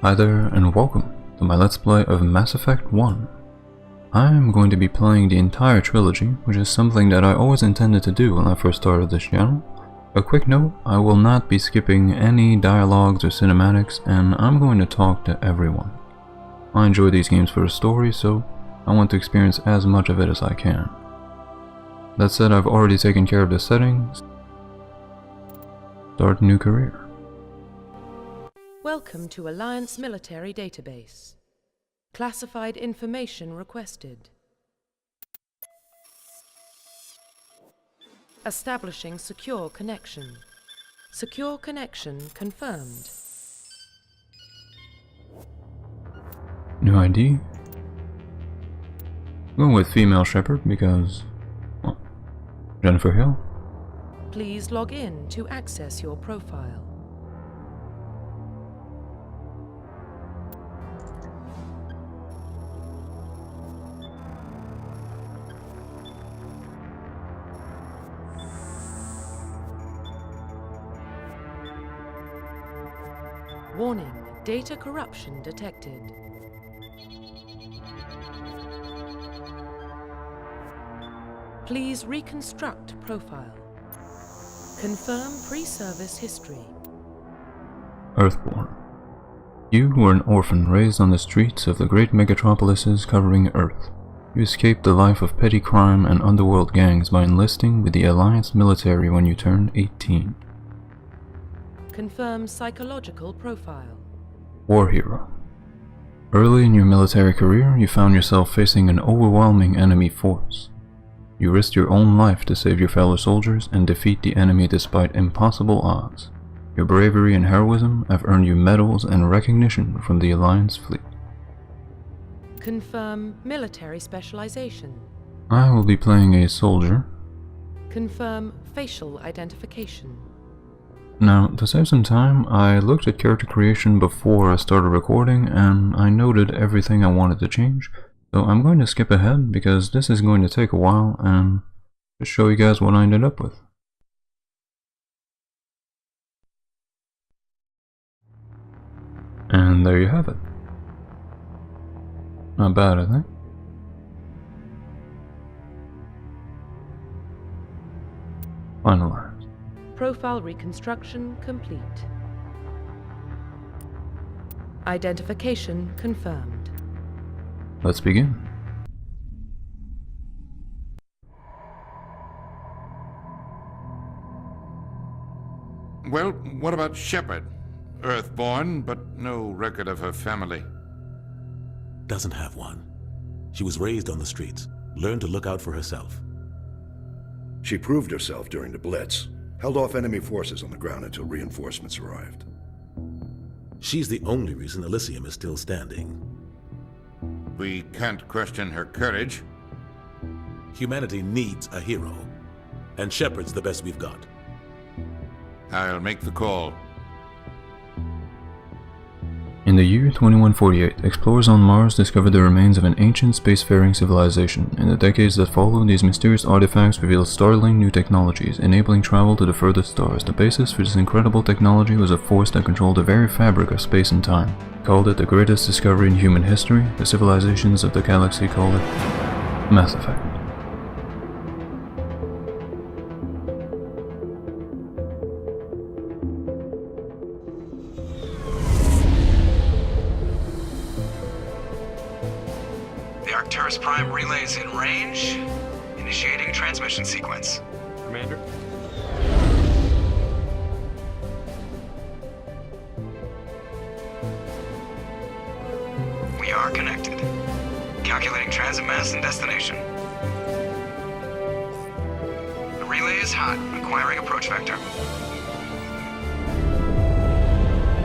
Hi there, and welcome to my Let's Play of Mass Effect 1. I am going to be playing the entire trilogy, which is something that I always intended to do when I first started this channel. A quick note, I will not be skipping any dialogues or cinematics, and I'm going to talk to everyone. I enjoy these games for the story, so I want to experience as much of it as I can. That said, I've already taken care of the settings. Start a new career. Welcome to Alliance Military Database. Classified information requested. Establishing secure connection. Secure connection confirmed. New ID. Going with female Shepard because, well, Jennifer Hill. Please log in to access your profile. Warning, data corruption detected. Please reconstruct profile. Confirm pre-service history. Earthborn. You were an orphan raised on the streets of the great megatropolises covering Earth. You escaped the life of petty crime and underworld gangs by enlisting with the Alliance military when you turned 18. Confirm psychological profile. War hero. Early in your military career, you found yourself facing an overwhelming enemy force. You risked your own life to save your fellow soldiers and defeat the enemy despite impossible odds. Your bravery and heroism have earned you medals and recognition from the Alliance fleet. Confirm military specialization. I will be playing a soldier. Confirm facial identification. Now, to save some time, I looked at character creation before I started recording, and I noted everything I wanted to change, so I'm going to skip ahead because this is going to take a while and just show you guys what I ended up with. And there you have it. Not bad, I think. Finalized. Profile reconstruction complete. Identification confirmed. Let's begin. Well, what about Shepard? Earthborn, but no record of her family. Doesn't have one. She was raised on the streets, learned to look out for herself. She proved herself during the Blitz, held off enemy forces on the ground until reinforcements arrived. She's the only reason Elysium is still standing. We can't question her courage. Humanity needs a hero, and Shepard's the best we've got. I'll make the call. In the year 2148, explorers on Mars discovered the remains of an ancient spacefaring civilization. In the decades that followed, these mysterious artifacts revealed startling new technologies, enabling travel to the furthest stars. The basis for this incredible technology was a force that controlled the very fabric of space and time. Called it the greatest discovery in human history. The civilizations of the galaxy call it Mass Effect. Arcturus Prime relays in range. Initiating transmission sequence. Commander? We are connected. Calculating transit mass and destination. The relay is hot. Acquiring approach vector.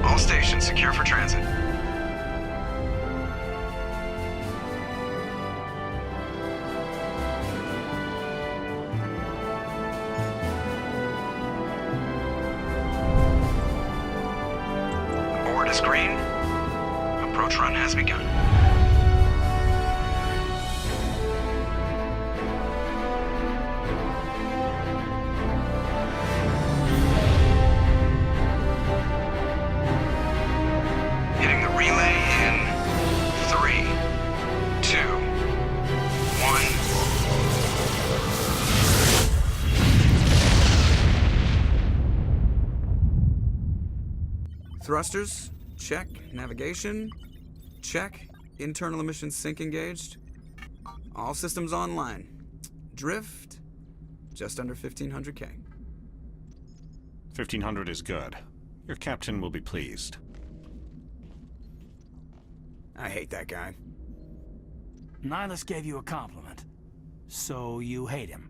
All stations secure for transit. Green. Approach run has begun. Thrusters? Check. Navigation? Check. Internal emissions sync engaged. All systems online. Drift? Just under 1,500K. 1,500 is good. Your captain will be pleased. I hate that guy. Nihilus gave you a compliment. So you hate him.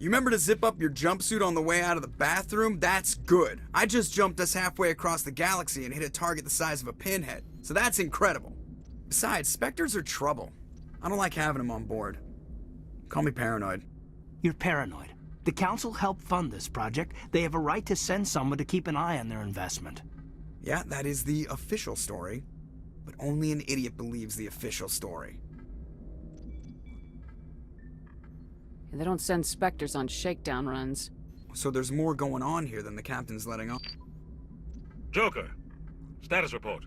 You remember to zip up your jumpsuit on the way out of the bathroom? That's good. I just jumped us halfway across the galaxy and hit a target the size of a pinhead. So that's incredible. Besides, Spectres are trouble. I don't like having them on board. Call me paranoid. You're paranoid. The Council helped fund this project. They have a right to send someone to keep an eye on their investment. Yeah, that is the official story. But only an idiot believes the official story. They don't send Spectres on shakedown runs. So there's more going on here than the captain's letting on. Joker, status report.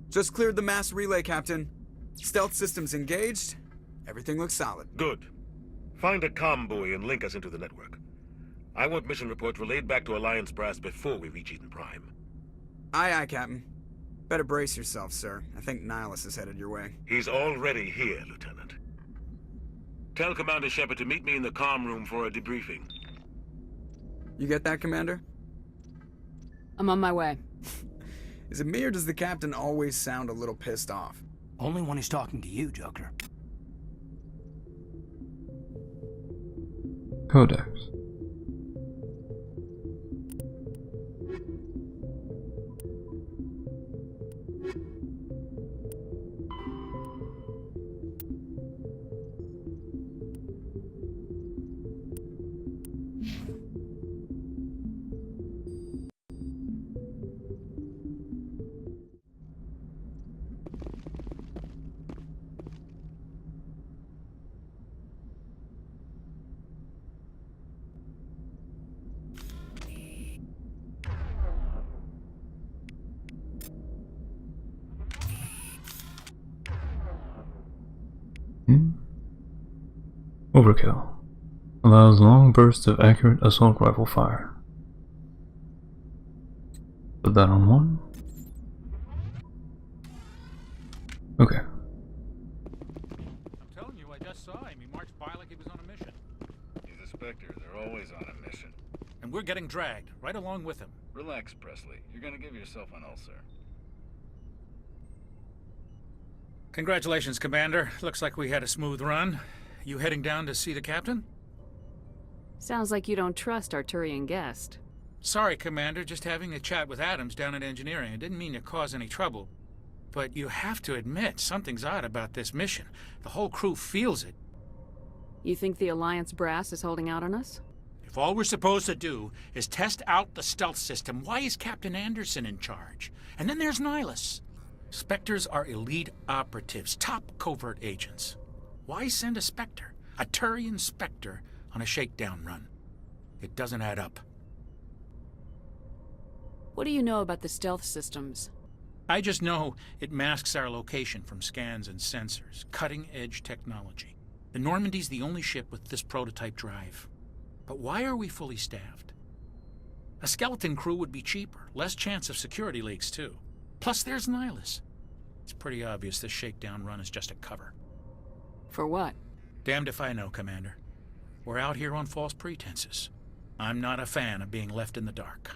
Just cleared the mass relay, Captain. Stealth systems engaged. Everything looks solid. Good. Find a comm buoy and link us into the network. I want mission reports relayed back to Alliance brass before we reach Eden Prime. Aye, aye, Captain. Better brace yourself, sir. I think Nihilus is headed your way. He's already here, Lieutenant. Tell Commander Shepard to meet me in the comm room for a debriefing. You get that, Commander? I'm on my way. Is it me or does the Captain always sound a little pissed off? Only when he's talking to you, Joker. Codex. Overkill. Allows long bursts of accurate assault rifle fire. Put that on 1. Okay. I'm telling you, I just saw him. He marched by like he was on a mission. He's a Spectre. They're always on a mission. And we're getting dragged, right along with him. Relax, Presley. You're gonna give yourself an ulcer. Congratulations, Commander. Looks like we had a smooth run. You heading down to see the captain? Sounds like you don't trust our Turian guest. Sorry, Commander. Just having a chat with Adams down at engineering. I didn't mean to cause any trouble. But you have to admit, something's odd about this mission. The whole crew feels it. You think the Alliance brass is holding out on us? If all we're supposed to do is test out the stealth system, why is Captain Anderson in charge? And then there's Nihilus. Spectres are elite operatives, top covert agents. Why send a Spectre, a Turian Spectre, on a shakedown run? It doesn't add up. What do you know about the stealth systems? I just know it masks our location from scans and sensors. Cutting-edge technology. The Normandy's the only ship with this prototype drive. But why are we fully staffed? A skeleton crew would be cheaper, less chance of security leaks too. Plus there's Nihilus. It's pretty obvious this shakedown run is just a cover. For what? Damned if I know, Commander. We're out here on false pretenses. I'm not a fan of being left in the dark.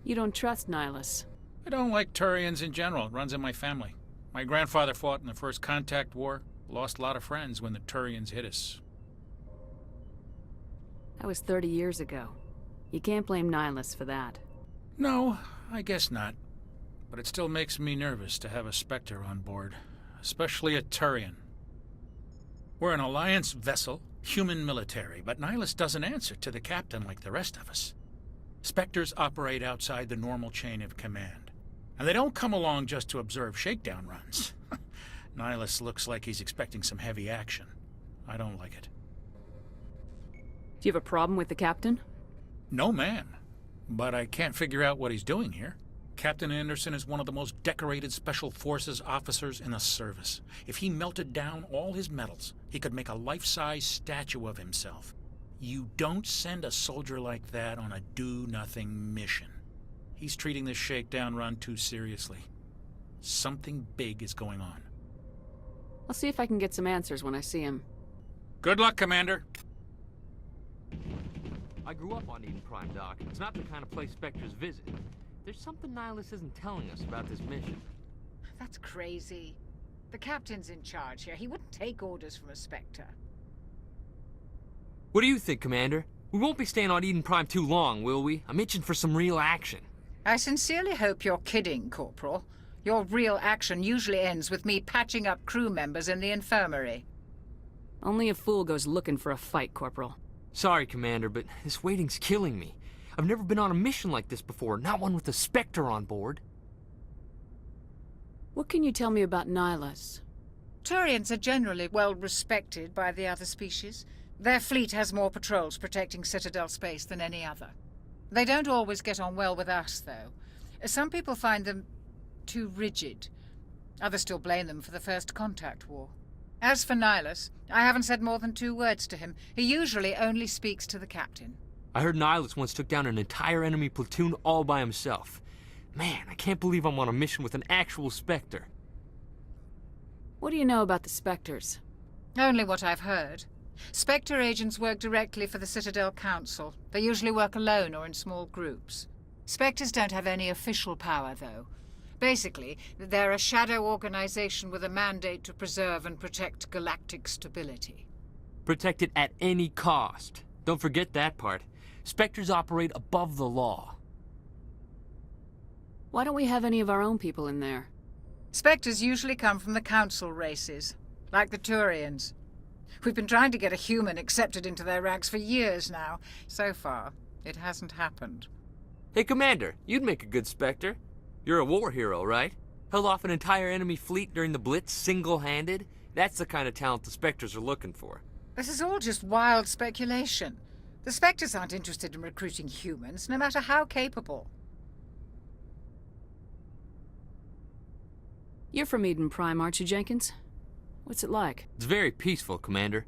You don't trust Nihilus? I don't like Turians in general. It runs in my family. My grandfather fought in the First Contact War. Lost a lot of friends when the Turians hit us. That was 30 years ago. You can't blame Nihilus for that. No, I guess not. But it still makes me nervous to have a Spectre on board. Especially a Turian. We're an Alliance vessel, human military, but Nihilus doesn't answer to the captain like the rest of us. Spectres operate outside the normal chain of command. And they don't come along just to observe shakedown runs. Nihilus looks like he's expecting some heavy action. I don't like it. Do you have a problem with the captain? No, man. But I can't figure out what he's doing here. Captain Anderson is one of the most decorated Special Forces officers in the service. If he melted down all his medals, he could make a life-size statue of himself. You don't send a soldier like that on a do-nothing mission. He's treating this shakedown run too seriously. Something big is going on. I'll see if I can get some answers when I see him. Good luck, Commander. I grew up on Eden Prime, Doc. It's not the kind of place Spectres visit. There's something Nihilus isn't telling us about this mission. That's crazy. The captain's in charge here. He wouldn't take orders from a Spectre. What do you think, Commander? We won't be staying on Eden Prime too long, will we? I'm itching for some real action. I sincerely hope you're kidding, Corporal. Your real action usually ends with me patching up crew members in the infirmary. Only a fool goes looking for a fight, Corporal. Sorry, Commander, but this waiting's killing me. I've never been on a mission like this before, not one with a Spectre on board. What can you tell me about Nihilus? Turians are generally well respected by the other species. Their fleet has more patrols protecting Citadel space than any other. They don't always get on well with us, though. Some people find them too rigid. Others still blame them for the First Contact War. As for Nihilus, I haven't said more than 2 words to him. He usually only speaks to the captain. I heard Nihilus once took down an entire enemy platoon all by himself. Man, I can't believe I'm on a mission with an actual Spectre. What do you know about the Spectres? Only what I've heard. Spectre agents work directly for the Citadel Council. They usually work alone or in small groups. Spectres don't have any official power, though. Basically, they're a shadow organization with a mandate to preserve and protect galactic stability. Protect it at any cost. Don't forget that part. Spectres operate above the law. Why don't we have any of our own people in there? Spectres usually come from the Council races, like the Turians. We've been trying to get a human accepted into their ranks for years now. So far, it hasn't happened. Hey, Commander, you'd make a good Spectre. You're a war hero, right? Held off an entire enemy fleet during the Blitz single-handed? That's the kind of talent the Spectres are looking for. This is all just wild speculation. The Spectres aren't interested in recruiting humans, no matter how capable. You're from Eden Prime, aren't you, Jenkins? What's it like? It's very peaceful, Commander.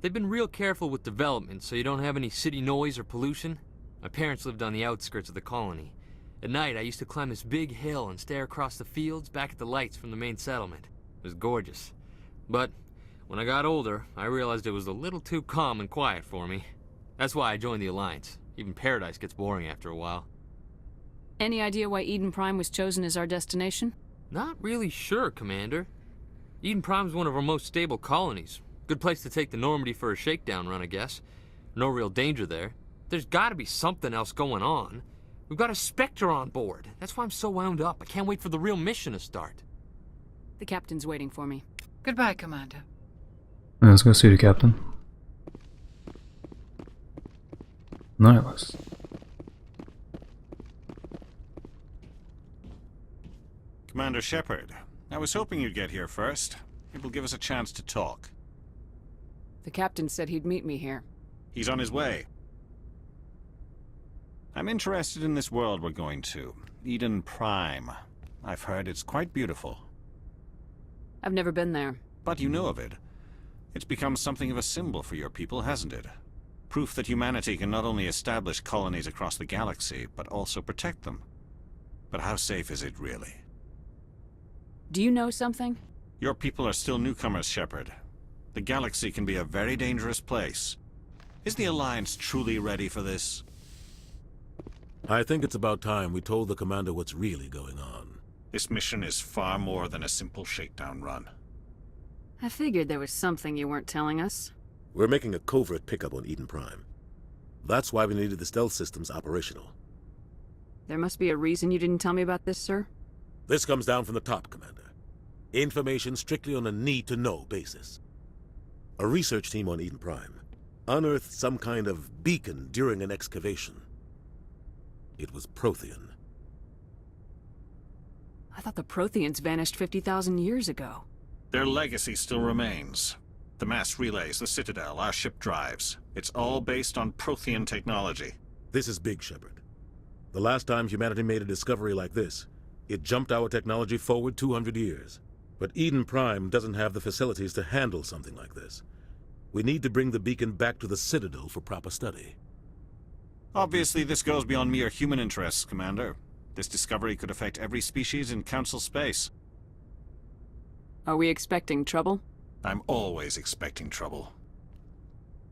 They've been real careful with development, so you don't have any city noise or pollution. My parents lived on the outskirts of the colony. At night, I used to climb this big hill and stare across the fields back at the lights from the main settlement. It was gorgeous. But when I got older, I realized it was a little too calm and quiet for me. That's why I joined the Alliance. Even Paradise gets boring after a while. Any idea why Eden Prime was chosen as our destination? Not really sure, Commander. Eden Prime's one of our most stable colonies. Good place to take the Normandy for a shakedown run, I guess. No real danger there. There's gotta be something else going on. We've got a Spectre on board. That's why I'm so wound up. I can't wait for the real mission to start. The captain's waiting for me. Goodbye, Commander. Let's go see the captain. Nihilus. Commander Shepard, I was hoping you'd get here first. It will give us a chance to talk. The captain said he'd meet me here. He's on his way. I'm interested in this world we're going to, Eden Prime. I've heard it's quite beautiful. I've never been there. But you know of it. It's become something of a symbol for your people, hasn't it? Proof that humanity can not only establish colonies across the galaxy, but also protect them. But how safe is it really? Do you know something? Your people are still newcomers, Shepard. The galaxy can be a very dangerous place. Is the Alliance truly ready for this? I think it's about time we told the Commander what's really going on. This mission is far more than a simple shakedown run. I figured there was something you weren't telling us. We're making a covert pickup on Eden Prime. That's why we needed the stealth systems operational. There must be a reason you didn't tell me about this, sir? This comes down from the top, Commander. Information strictly on a need-to-know basis. A research team on Eden Prime unearthed some kind of beacon during an excavation. It was Prothean. I thought the Protheans vanished 50,000 years ago. Their legacy still remains. The mass relays, the Citadel, our ship drives. It's all based on Prothean technology. This is big, Shepard. The last time humanity made a discovery like this, it jumped our technology forward 200 years. But Eden Prime doesn't have the facilities to handle something like this. We need to bring the beacon back to the Citadel for proper study. Obviously, this goes beyond mere human interests, Commander. This discovery could affect every species in Council space. Are we expecting trouble? I'm always expecting trouble.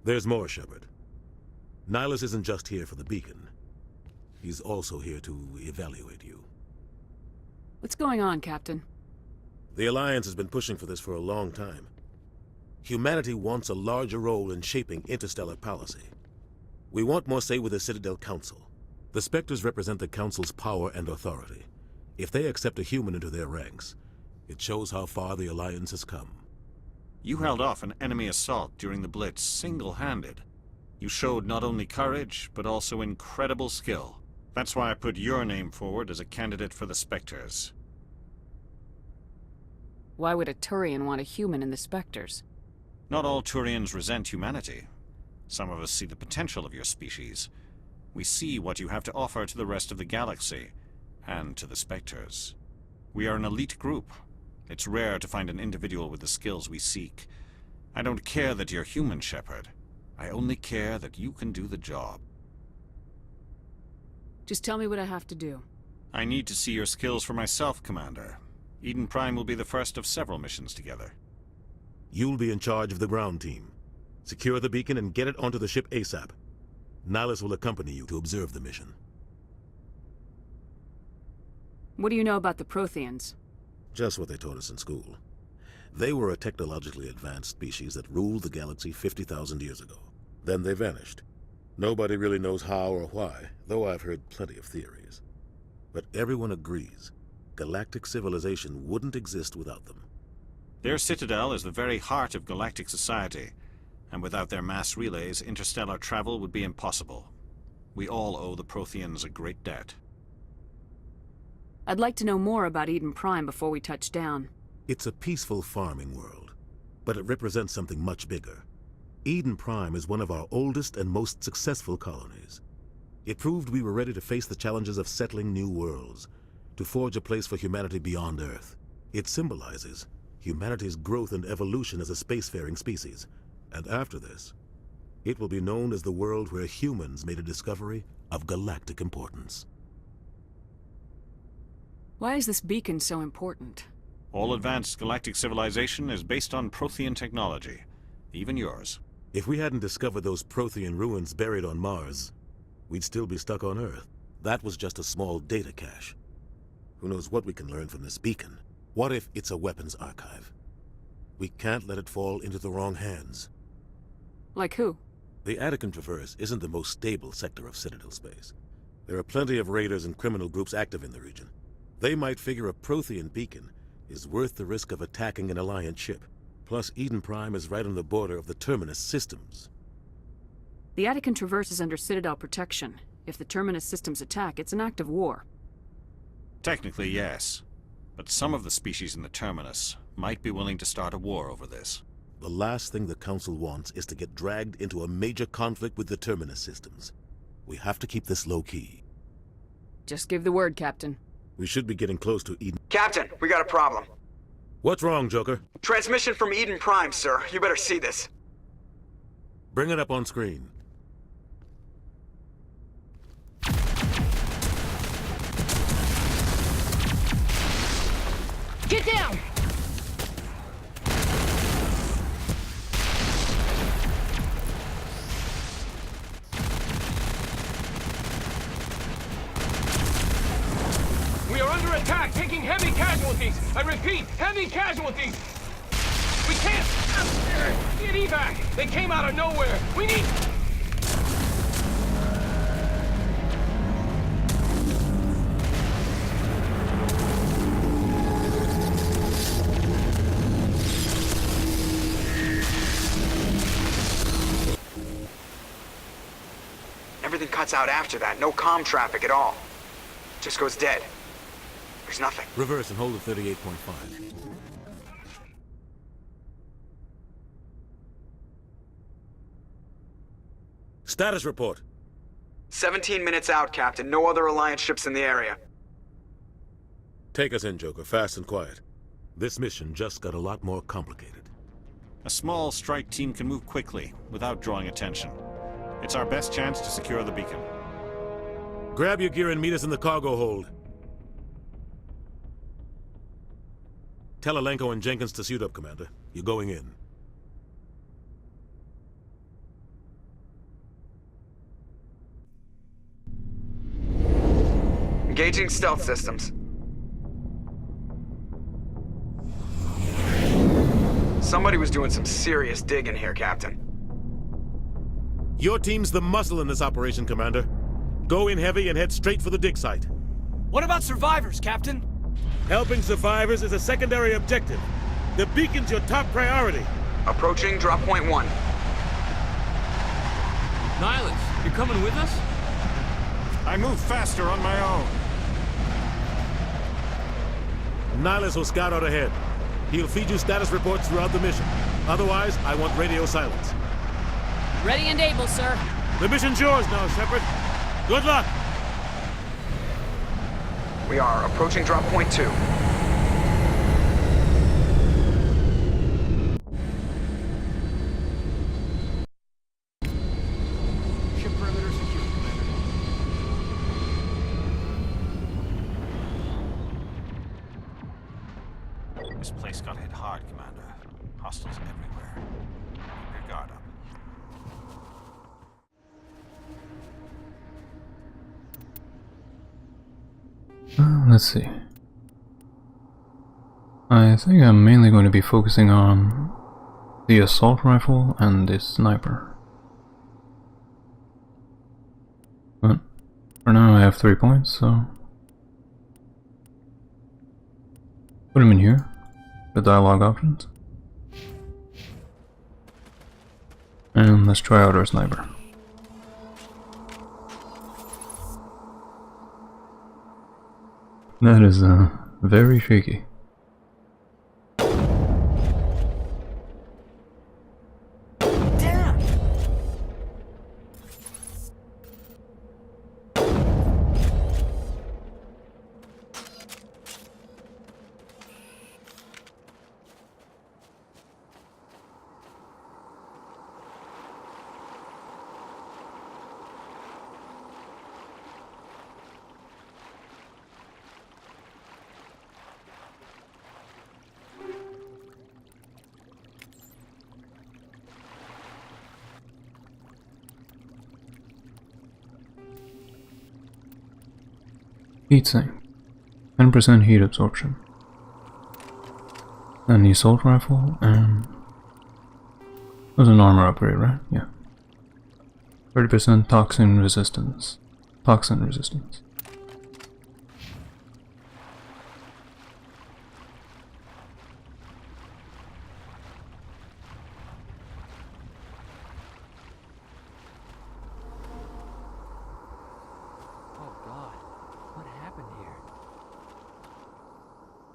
There's more, Shepard. Nihilus isn't just here for the beacon. He's also here to evaluate you. What's going on, Captain? The Alliance has been pushing for this for a long time. Humanity wants a larger role in shaping interstellar policy. We want more say with the Citadel Council. The Spectres represent the Council's power and authority. If they accept a human into their ranks, it shows how far the Alliance has come. You held off an enemy assault during the Blitz single-handed. You showed not only courage, but also incredible skill. That's why I put your name forward as a candidate for the Spectres. Why would a Turian want a human in the Spectres? Not all Turians resent humanity. Some of us see the potential of your species. We see what you have to offer to the rest of the galaxy, and to the Spectres. We are an elite group. It's rare to find an individual with the skills we seek. I don't care that you're human, Shepard. I only care that you can do the job. Just tell me what I have to do. I need to see your skills for myself, Commander. Eden Prime will be the first of several missions together. You'll be in charge of the ground team. Secure the beacon and get it onto the ship ASAP. Nihilus will accompany you to observe the mission. What do you know about the Protheans? Just what they taught us in school. They were a technologically advanced species that ruled the galaxy 50,000 years ago. Then they vanished. Nobody really knows how or why, though I've heard plenty of theories. But everyone agrees, galactic civilization wouldn't exist without them. Their citadel is the very heart of galactic society, and without their mass relays, interstellar travel would be impossible. We all owe the Protheans a great debt. I'd like to know more about Eden Prime before we touch down. It's a peaceful farming world, but it represents something much bigger. Eden Prime is one of our oldest and most successful colonies. It proved we were ready to face the challenges of settling new worlds, to forge a place for humanity beyond Earth. It symbolizes humanity's growth and evolution as a spacefaring species. And after this, it will be known as the world where humans made a discovery of galactic importance. Why is this beacon so important? All advanced galactic civilization is based on Prothean technology, even yours. If we hadn't discovered those Prothean ruins buried on Mars, we'd still be stuck on Earth. That was just a small data cache. Who knows what we can learn from this beacon? What if it's a weapons archive? We can't let it fall into the wrong hands. Like who? The Attican Traverse isn't the most stable sector of Citadel space. There are plenty of raiders and criminal groups active in the region. They might figure a Prothean beacon is worth the risk of attacking an Alliance ship. Plus, Eden Prime is right on the border of the Terminus systems. The Attican Traverse is under Citadel protection. If the Terminus systems attack, it's an act of war. Technically, yes. But some of the species in the Terminus might be willing to start a war over this. The last thing the Council wants is to get dragged into a major conflict with the Terminus systems. We have to keep this low-key. Just give the word, Captain. We should be getting close to Eden. Captain, we got a problem. What's wrong, Joker? Transmission from Eden Prime, sir. You better see this. Bring it up on screen. Get down! We are under attack, taking heavy casualties. I repeat, heavy casualties. We can't get evac. They came out of nowhere. We need... Everything cuts out after that. No comm traffic at all. Just goes dead. There's nothing. Reverse and hold at 38.5. Status report. 17 minutes out, Captain. No other Alliance ships in the area. Take us in, Joker, fast and quiet. This mission just got a lot more complicated. A small strike team can move quickly, without drawing attention. It's our best chance to secure the beacon. Grab your gear and meet us in the cargo hold. Tell Alenko and Jenkins to suit up, Commander. You're going in. Engaging stealth systems. Somebody was doing some serious digging here, Captain. Your team's the muscle in this operation, Commander. Go in heavy and head straight for the dig site. What about survivors, Captain? Helping survivors is a secondary objective. The beacon's your top priority. Approaching drop point 1. Nihilus, you're coming with us? I move faster on my own. Nihilus will scout out ahead. He'll feed you status reports throughout the mission. Otherwise, I want radio silence. Ready and able, sir. The mission's yours now, Shepard. Good luck! We are approaching drop point 2. Ship perimeter secure, Commander. This place got hit hard, Commander. Hostiles everywhere. Keep your guard up. Let's see. I think I'm mainly going to be focusing on the assault rifle and the sniper. But for now I have 3 points, so put them in here, the dialogue options. And let's try out our sniper. That is very shaky. Heatsink, 10% heat absorption. Then the assault rifle, and it was an armor upgrade, right? Yeah. 30% toxin resistance. Toxin resistance.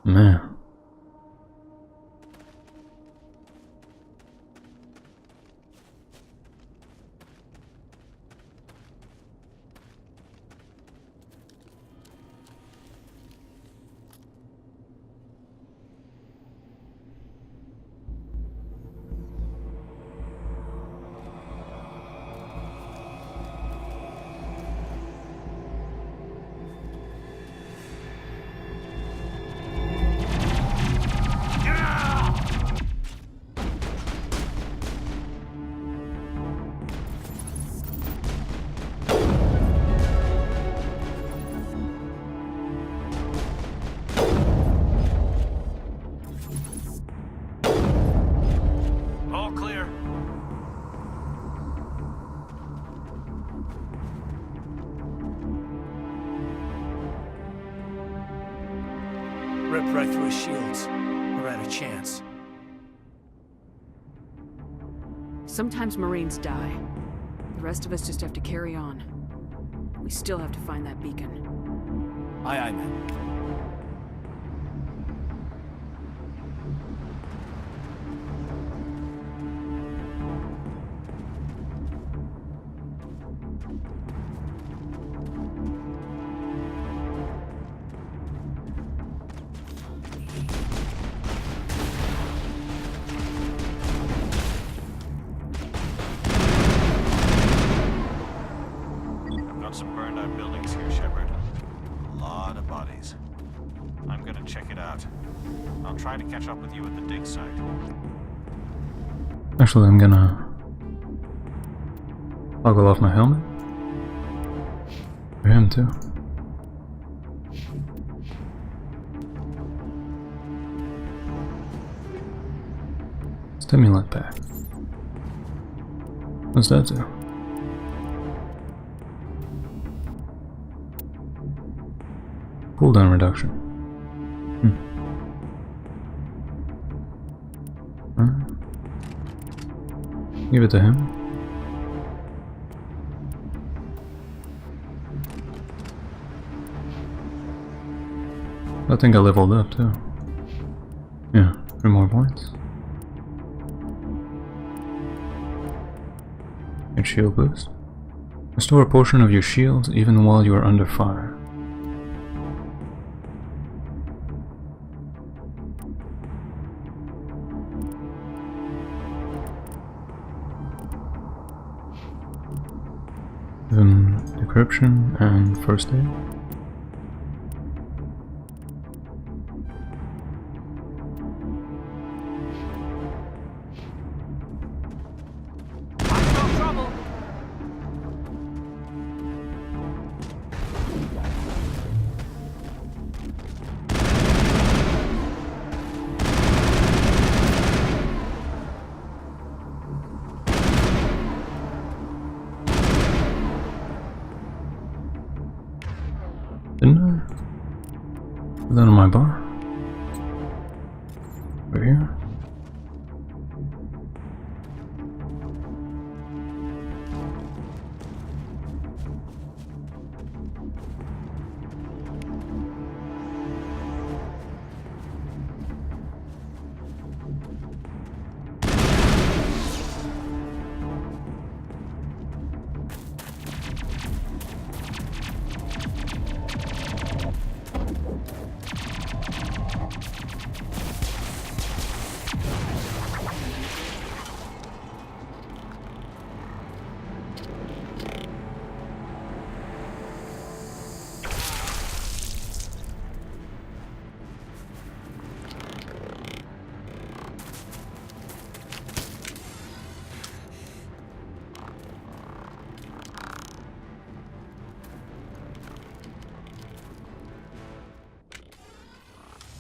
Man. Ripped right through his shields. We're out of chance. Sometimes Marines die. The rest of us just have to carry on. We still have to find that beacon. Aye, aye, man. some burned out buildings here, Shepard. A lot of bodies. I'm gonna check it out. I'll try to catch up with you at the dig site. Actually, I'm gonna toggle off my helmet. For him too. Stimulant pack. What's that do? Cooldown reduction. Give it to him. I think I leveled up too. Yeah, 3 more points. And shield boost. Restore a portion of your shield even while you are under fire. Decryption and first aid. Didn't I? Put that on my bar. Over here.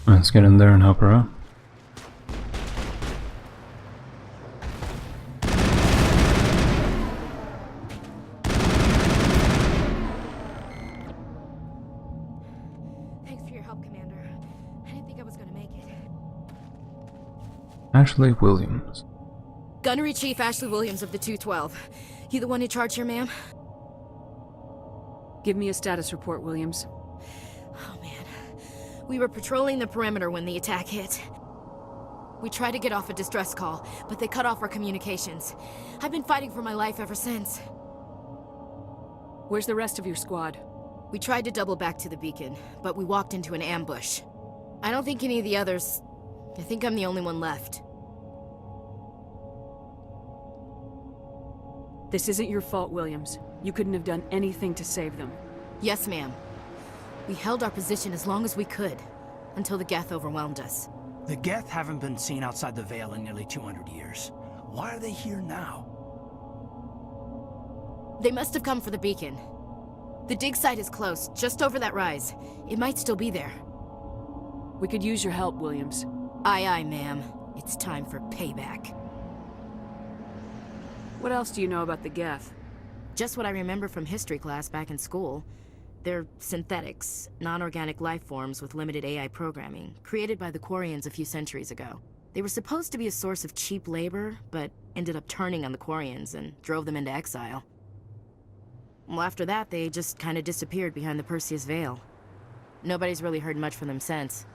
Let's get in there and help her out. Thanks for your help, Commander. I didn't think I was gonna make it. Ashley Williams. Gunnery Chief Ashley Williams of the 212. You the one in charge here, ma'am? Give me a status report, Williams. Oh, man. We were patrolling the perimeter when the attack hit. We tried to get off a distress call, but they cut off our communications. I've been fighting for my life ever since. Where's the rest of your squad? We tried to double back to the beacon, but we walked into an ambush. I don't think any of the others... I think I'm the only one left. This isn't your fault, Williams. You couldn't have done anything to save them. Yes, ma'am. We held our position as long as we could, until the Geth overwhelmed us. The Geth haven't been seen outside the Veil in nearly 200 years. Why are they here now? They must have come for the beacon. The dig site is close, just over that rise. It might still be there. We could use your help, Williams. Aye, aye, ma'am. It's time for payback. What else do you know about the Geth? Just what I remember from history class back in school. They're synthetics, non-organic life forms with limited AI programming, created by the Quarians a few centuries ago. They were supposed to be a source of cheap labor, but ended up turning on the Quarians and drove them into exile. Well, after that, they just kind of disappeared behind the Perseus Veil. Nobody's really heard much from them since.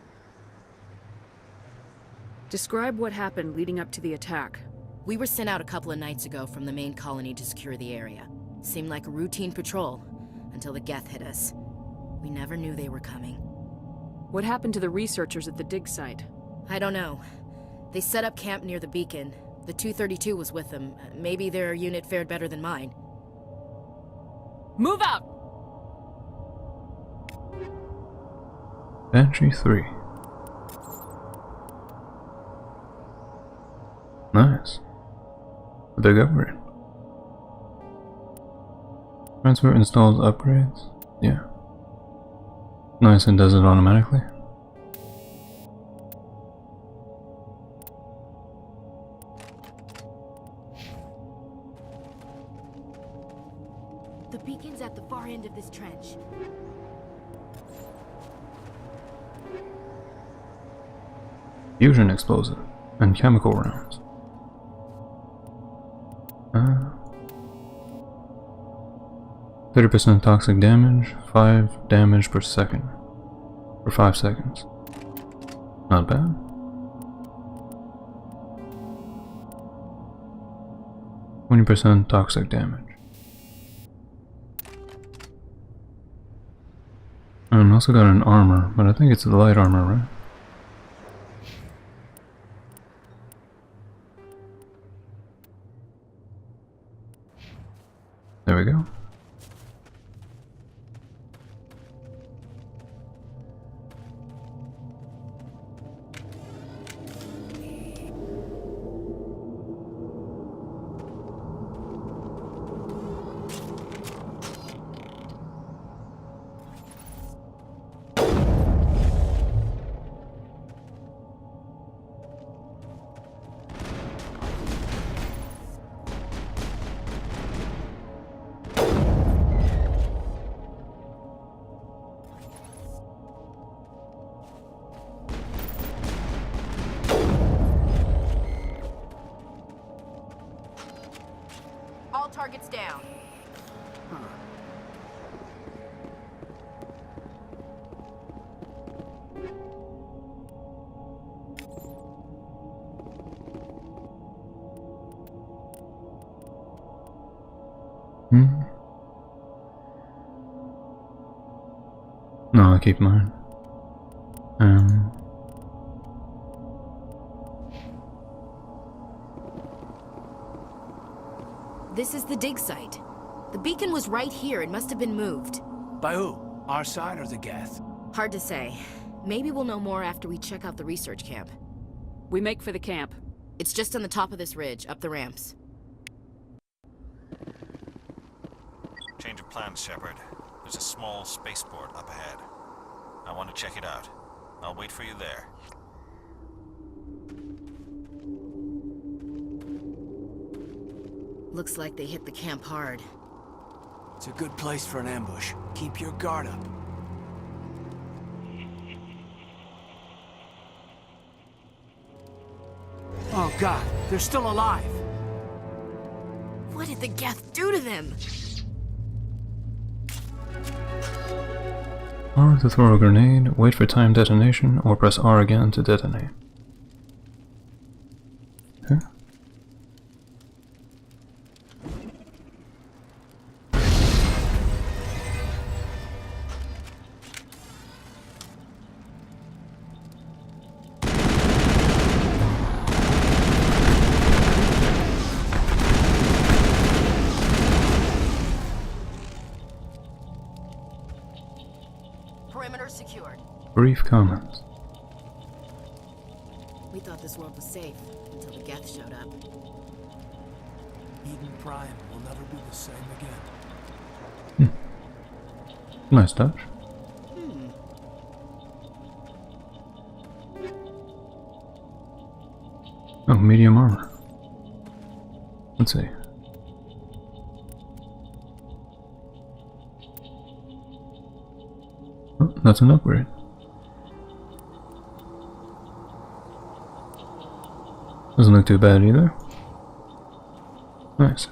Describe what happened leading up to the attack. We were sent out a couple of nights ago from the main colony to secure the area. Seemed like a routine patrol, until the Geth hit us. We never knew they were coming. What happened to the researchers at the dig site? I don't know. They set up camp near the beacon. The 232 was with them. Maybe their unit fared better than mine. Move out! Banshee 3. Nice. A big upgrade. Transfer installs upgrades. Yeah. Nice, it does it automatically. The beacon's at the far end of this trench. Fusion explosive and chemical rounds. 30% toxic damage, 5 damage per second. For 5 seconds. Not bad. %20 toxic damage. And also got an armor, but I think it's the light armor, right? There we go. Targets down. No, I'll keep mine. This is the dig site. The beacon was right here. It must have been moved. By who? Our side or the Geth? Hard to say. Maybe we'll know more after we check out the research camp. We make for the camp. It's just on the top of this ridge, up the ramps. Change of plans, Shepard. There's a small spaceport up ahead. I want to check it out. I'll wait for you there. Looks like they hit the camp hard. It's a good place for an ambush. Keep your guard up. Oh god, they're still alive! What did the Geth do to them? R to throw a grenade, wait for time detonation, or press R again to detonate. Okay. Perimeter secured. Brief comments. We thought this world was safe until the Geth showed up. Eden Prime will never be the same again. Nice touch. Oh, medium armor. Let's see. Oh, that's an upgrade. Doesn't look too bad either. Nice.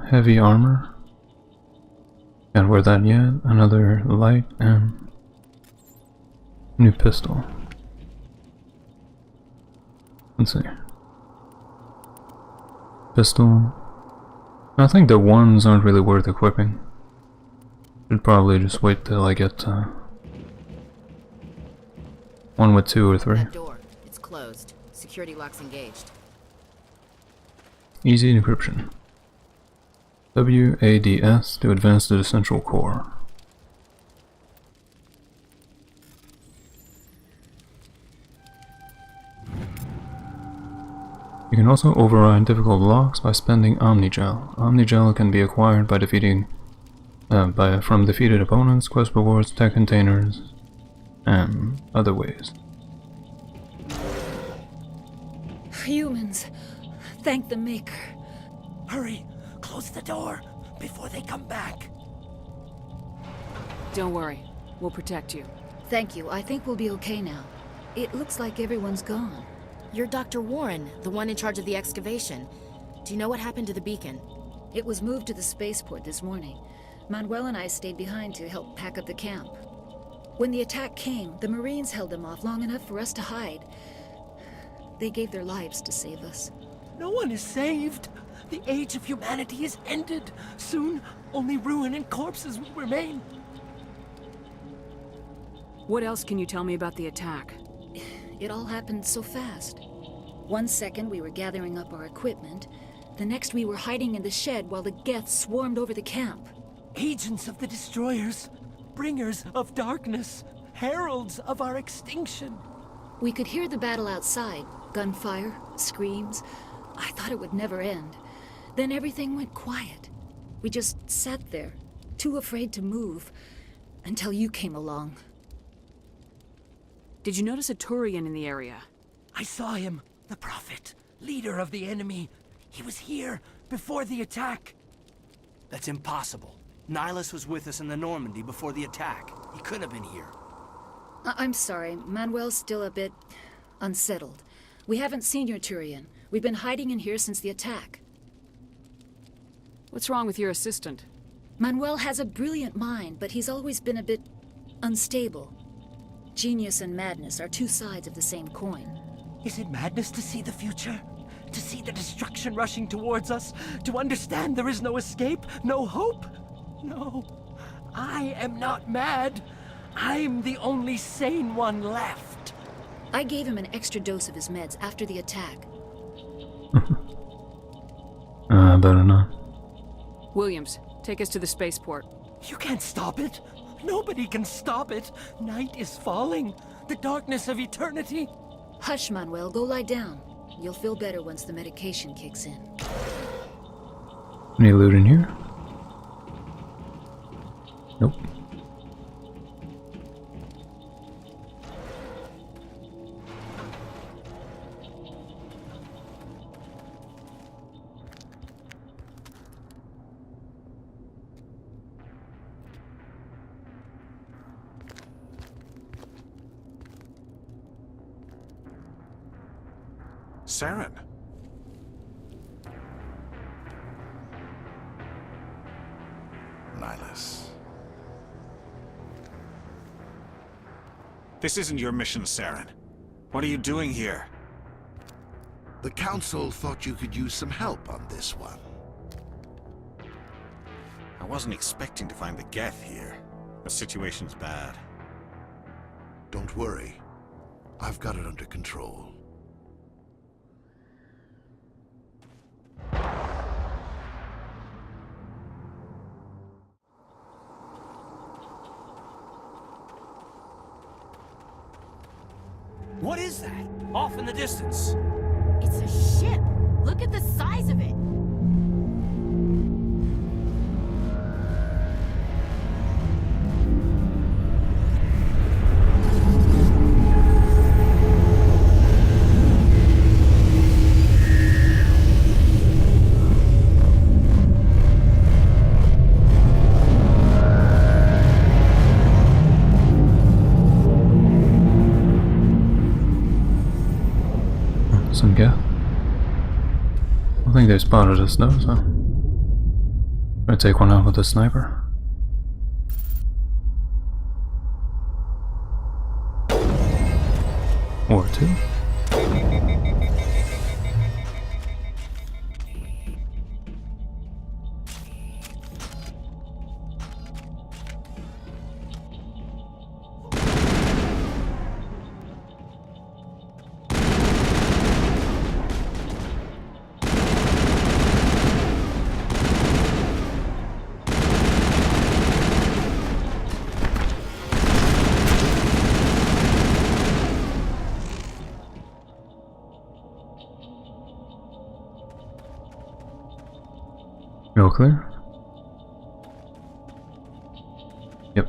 Heavy armor. Can't wear that yet. Another light and new pistol. Let's see. Pistol. I think the ones aren't really worth equipping. Should probably just wait till I get one with 2 or 3. That door. It's closed. Security lock's engaged. Easy decryption. WADS to advance to the central core. You can also override difficult locks by spending Omnigel. Omnigel can be acquired by defeating from defeated opponents, quest rewards, tech containers, and other ways. Humans, thank the Maker. Hurry, close the door before they come back. Don't worry, we'll protect you. Thank you. I think we'll be okay now. It looks like everyone's gone. You're Dr. Warren, the one in charge of the excavation. Do you know what happened to the beacon? It was moved to the spaceport this morning. Manuel and I stayed behind to help pack up the camp. When the attack came, the Marines held them off long enough for us to hide. They gave their lives to save us. No one is saved. The age of humanity is ended. Soon, only ruin and corpses will remain. What else can you tell me about the attack? It all happened so fast. 1 second we were gathering up our equipment. The next we were hiding in the shed while the Geth swarmed over the camp. Agents of the Destroyers, bringers of darkness, heralds of our extinction. We could hear the battle outside. Gunfire, screams. I thought it would never end. Then everything went quiet. We just sat there, too afraid to move, until you came along. Did you notice a Turian in the area? I saw him, the Prophet, leader of the enemy. He was here before the attack. That's impossible. Nihilus was with us in the Normandy before the attack. He couldn't have been here. I'm sorry, Manuel's still a bit unsettled. We haven't seen your Turian. We've been hiding in here since the attack. What's wrong with your assistant? Manuel has a brilliant mind, but he's always been a bit unstable. Genius and madness are two sides of the same coin. Is it madness to see the future? To see the destruction rushing towards us? To understand there is no escape? No hope? No. I am not mad. I'm the only sane one left. I gave him an extra dose of his meds after the attack. Better not. Williams, take us to the spaceport. You can't stop it. Nobody can stop it. Night is falling. The darkness of eternity. Hush, Manuel. Go lie down. You'll feel better once the medication kicks in. Any loot in here? Nope. Saren. Nihilus. This isn't your mission, Saren. What are you doing here? The Council thought you could use some help on this one. I wasn't expecting to find the Geth here. The situation's bad. Don't worry. I've got it under control. What is that? Off in the distance. It's a ship. Look at the size of it. Some Geth. I think they spotted us though, so I'm gonna take one out with a sniper. Or two. You all clear? Yep.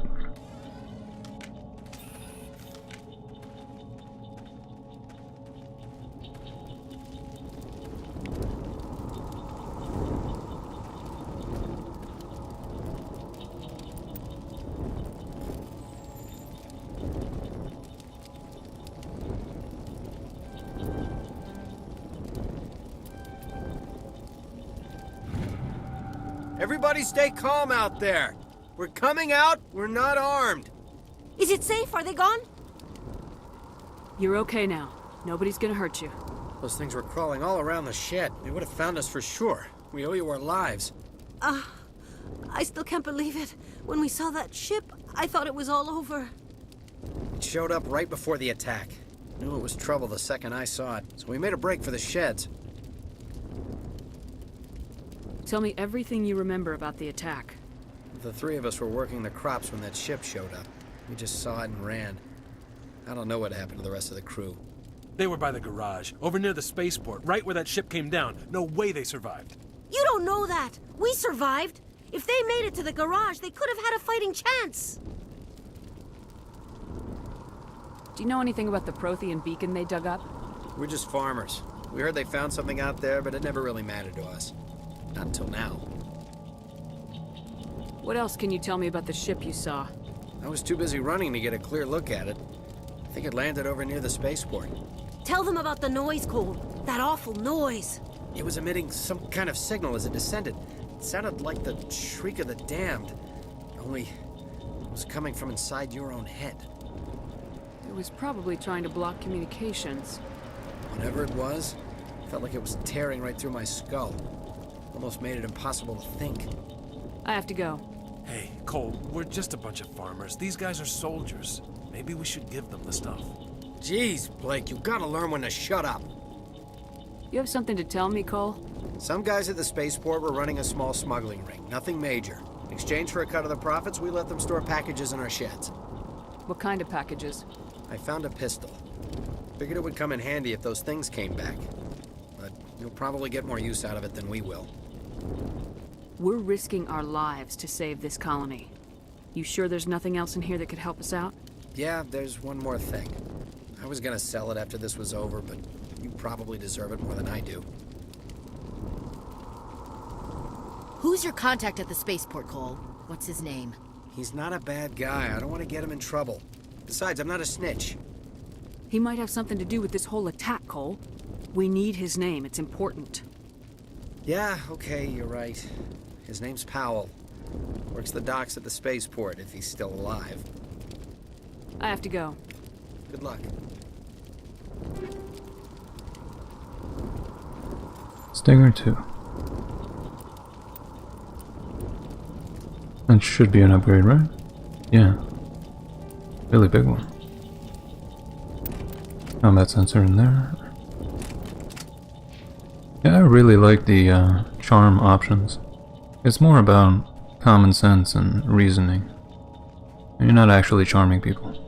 Everybody stay calm out there. We're coming out, we're not armed. Is it safe? Are they gone? You're okay now. Nobody's gonna hurt you. Those things were crawling all around the shed. They would have found us for sure. We owe you our lives. I still can't believe it. When we saw that ship, I thought it was all over. It showed up right before the attack. Knew it was trouble the second I saw it, so we made a break for the sheds. Tell me everything you remember about the attack. The three of us were working the crops when that ship showed up. We just saw it and ran. I don't know what happened to the rest of the crew. They were by the garage, over near the spaceport, right where that ship came down. No way they survived. You don't know that. We survived. If they made it to the garage, they could have had a fighting chance. Do you know anything about the Prothean beacon they dug up? We're just farmers. We heard they found something out there, but it never really mattered to us. Not until now. What else can you tell me about the ship you saw? I was too busy running to get a clear look at it. I think it landed over near the spaceport. Tell them about the noise, Cole. That awful noise. It was emitting some kind of signal as it descended. It sounded like the shriek of the damned. Only it was coming from inside your own head. It was probably trying to block communications. Whatever it was, it felt like it was tearing right through my skull. Almost made it impossible to think. I have to go. Hey, Cole, we're just a bunch of farmers. These guys are soldiers. Maybe we should give them the stuff. Jeez, Blake, you gotta learn when to shut up. You have something to tell me, Cole? Some guys at the spaceport were running a small smuggling ring. Nothing major. In exchange for a cut of the profits, we let them store packages in our sheds. What kind of packages? I found a pistol. Figured it would come in handy if those things came back. But you'll probably get more use out of it than we will. We're risking our lives to save this colony. You sure there's nothing else in here that could help us out? Yeah, there's one more thing. I was gonna sell it after this was over, but you probably deserve it more than I do. Who's your contact at the spaceport, Cole? What's his name? He's not a bad guy. I don't want to get him in trouble. Besides, I'm not a snitch. He might have something to do with this whole attack, Cole. We need his name. It's important. Yeah, okay, you're right. His name's Powell. Works the docks at the spaceport, if he's still alive. I have to go. Good luck. Stinger 2. That should be an upgrade, right? Yeah. Really big one. Combat sensor in there. Yeah, I really like the charm options. It's more about common sense and reasoning. You're not actually charming people.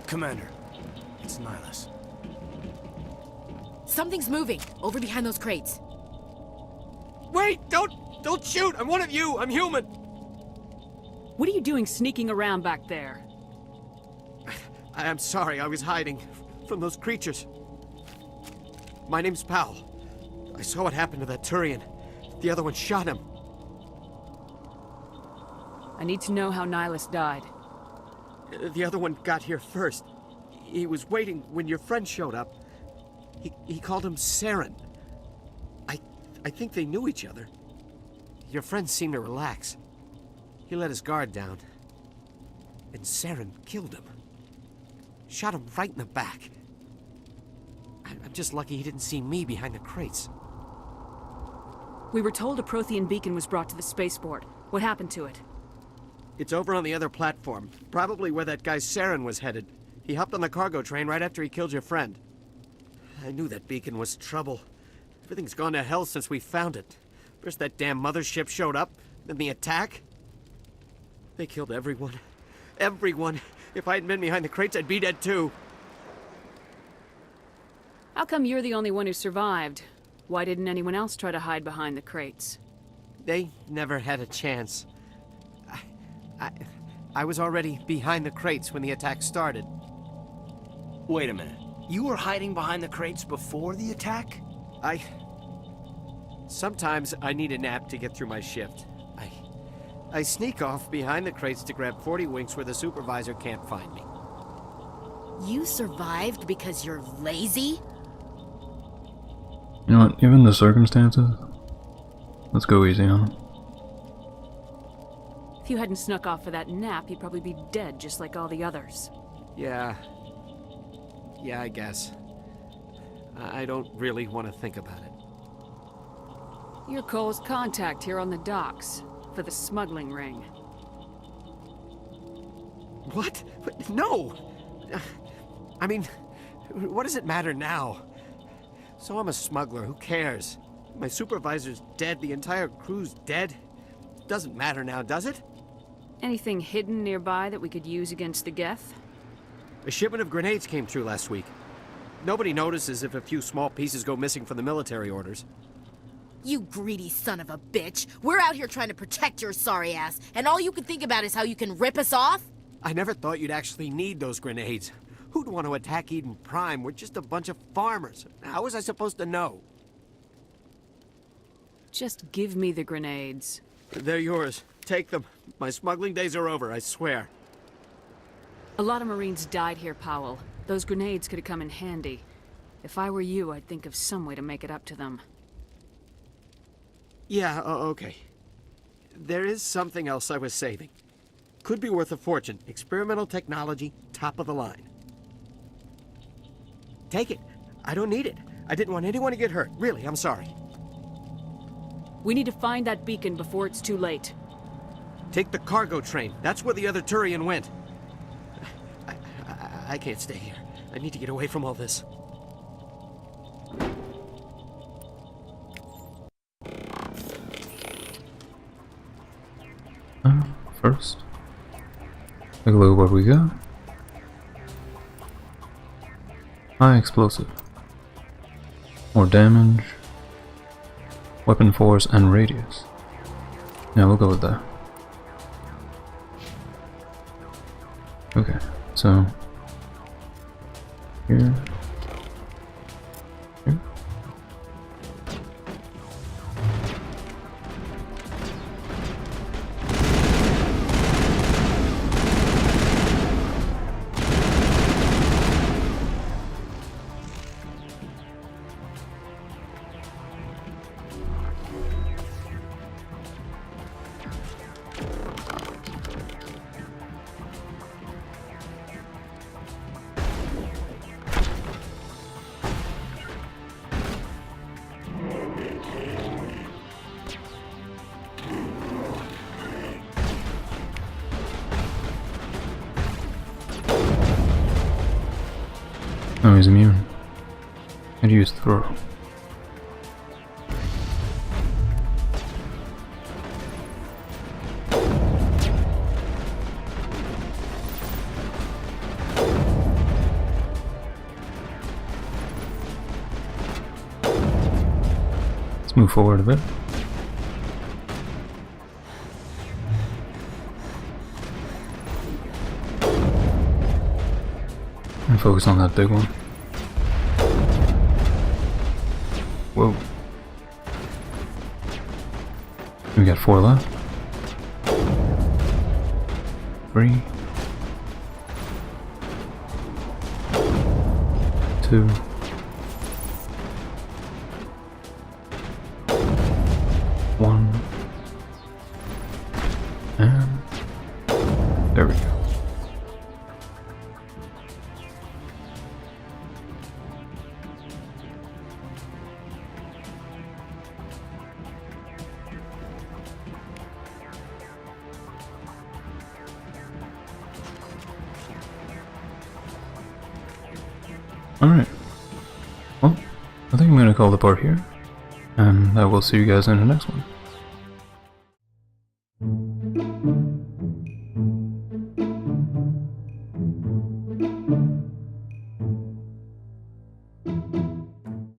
Commander, it's Nihilus. Something's moving over behind those crates. Wait! Don't shoot! I'm one of you! I'm human! What are you doing sneaking around back there? I'm sorry, I was hiding from those creatures. My name's Powell. I saw what happened to that Turian. The other one shot him. I need to know how Nihilus died. The other one got here first. He was waiting when your friend showed up. He called him Saren. I think they knew each other. Your friend seemed to relax. He let his guard down. And Saren killed him. Shot him right in the back. I'm just lucky he didn't see me behind the crates. We were told a Prothean beacon was brought to the spaceport. What happened to it? It's over on the other platform. Probably where that guy Saren was headed. He hopped on the cargo train right after he killed your friend. I knew that beacon was trouble. Everything's gone to hell since we found it. First that damn mothership showed up, then the attack. They killed everyone. Everyone. If I hadn't been behind the crates, I'd be dead too. How come you're the only one who survived? Why didn't anyone else try to hide behind the crates? They never had a chance. I was already behind the crates when the attack started. Wait a minute. You were hiding behind the crates before the attack? Sometimes I need a nap to get through my shift. I sneak off behind the crates to grab 40 winks where the supervisor can't find me. You survived because you're lazy? You know what, given the circumstances, let's go easy on him. If you hadn't snuck off for that nap, you'd probably be dead just like all the others. Yeah, I guess. I don't really want to think about it. You're Cole's contact here on the docks, for the smuggling ring. What? No! I mean, what does it matter now? So I'm a smuggler, who cares? My supervisor's dead, the entire crew's dead. Doesn't matter now, does it? Anything hidden nearby that we could use against the Geth? A shipment of grenades came through last week. Nobody notices if a few small pieces go missing from the military orders. You greedy son of a bitch. We're out here trying to protect your sorry ass, and all you can think about is how you can rip us off? I never thought you'd actually need those grenades. Who'd want to attack Eden Prime? We're just a bunch of farmers. How was I supposed to know? Just give me the grenades. They're yours. Take them. My smuggling days are over, I swear. A lot of Marines died here, Powell. Those grenades could have come in handy. If I were you, I'd think of some way to make it up to them. Yeah, okay. There is something else I was saving. Could be worth a fortune. Experimental technology, top of the line. Take it. I don't need it. I didn't want anyone to get hurt. Really, I'm sorry. We need to find that beacon before it's too late. Take the cargo train. That's where the other Turian went. I can't stay here. I need to get away from all this. First, take a look at what we got. High explosive. More damage. Weapon force and radius. Yeah, we'll go with that. Okay, so here. Here. Oh, he's immune. I'd use throw. Let's move forward a bit. And focus on that big one. Whoa. We got 4 left. 3. 2. 1. And there we go. Alright, well, I think I'm going to call the part here, and I will see you guys in the next one.